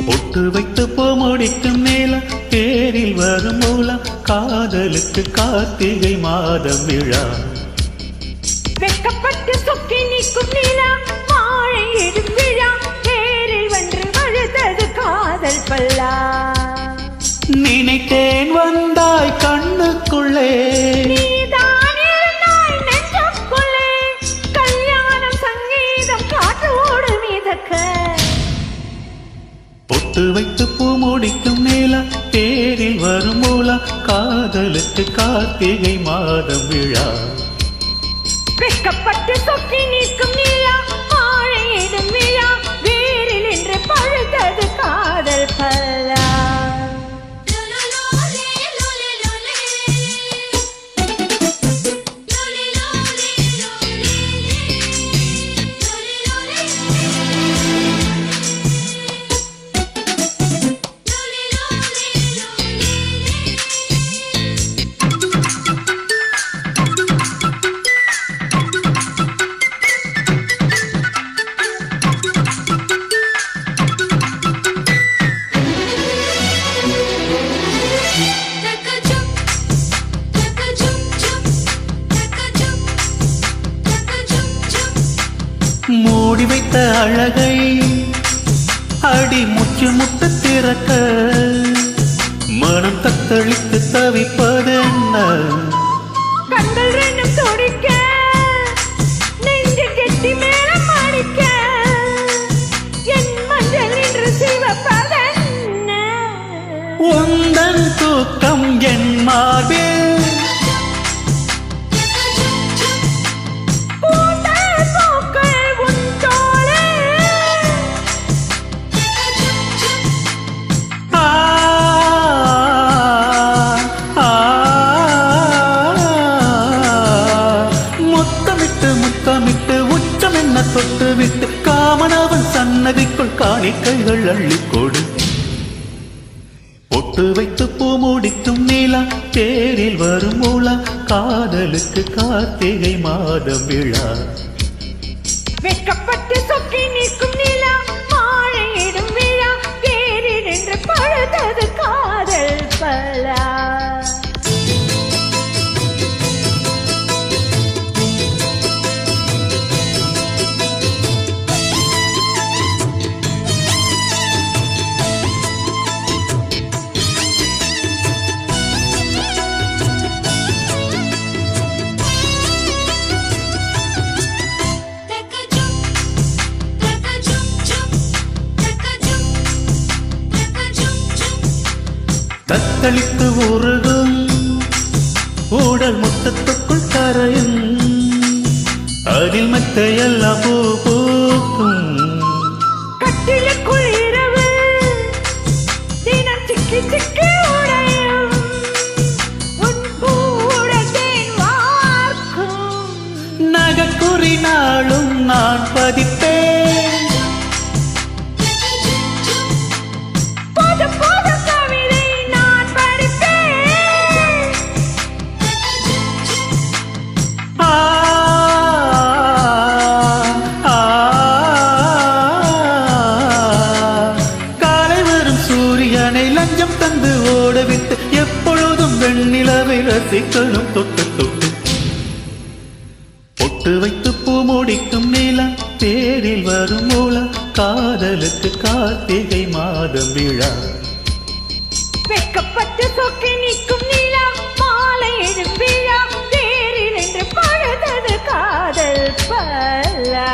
பொட்டு வைத்து பூமுடிக்கும் நீலம் தேரில் வரும் மூலம் காதலுக்கு கார்த்திகை மாதம் விழா வெக்கப்பட்டு சொக்கி நீக்கும் நீலா வாழை இடும் விழா தேரில் வென்று அழுதது காதல் பல்லா நினைத்தேன் வந்தாய் கண்ணுக்குள்ளே நீதான் இருந்தாய் நெஞ்சுக்குள்ளே கல்யாணம் சங்கீதம் காற்றோடு மிதக்க பொட்டு வைத்து பூமுடிக்கும் நீலம் தேரில் வரும் மூலம் காதலுக்கு கார்த்திகை மாதம் விழா வெக்கப்பட்டு சொக்கி நீக்கும் நீலா வாழையிடும் விழா வேரில் என்று பழுதது காதல் பல்லா மூடி வைத்த அழகை அடி முச்சு முட்டு திறக்க மனம் தத்தளித்து தவிப்பது என்ன கண்கள் ரெண்டும் துடிக்க நெஞ்சு கெட்டி மேலம் அடிக்க என் மஞ்சள் என்று சிவப்பதென்ன உந்தன் தூக்கம் என் மார்பில் முத்தமிட்டு உச்சம் என்ன தொட்டு விட்டு காமனவன் சன்னதிக்குள் காணிக்கைகள் அள்ளிக்கொடு பொட்டு வைத்து பூமுடிக்கும் நீலா தேரில் வரும் மூலம் காதலுக்கு கார்த்திகை மாதம் விழா வெக்கப்பட்டு சொக்கி நீக்கும் நீலா வாழையிடும் விழா தேரில் என்று பழுதது காதல் பல்லா தத்தளித்து உருகும் ஊடல் முத்தத்துக்குள் கரையும் அதில் மெத்தையெல்லாம் பூ பூக்கும் கட்டிலுக்குள் இரவு தினம் சிக்கி சிக்கி உடையும் உன் பூடத்தேன் வார்க்கும் நகக்குறி நாளும் நான் பதிப்பேன் லஞ்சம் தந்து ஓடவிட்டு எப்பொழுதும் வெண்ணிலவை ரசிக்கணும் தொட்டு தொட்டு பொட்டு வைத்து பூமுடிக்கும் நீலம் தேரில் வரும் மூலம் காதலுக்கு கார்த்திகை மாதம் விழா வெக்கப்பட்டு சொக்கி நீக்கும் நீலா மாலையிடும் விழா தேரில் என்று பழுதது காதல் பல்லா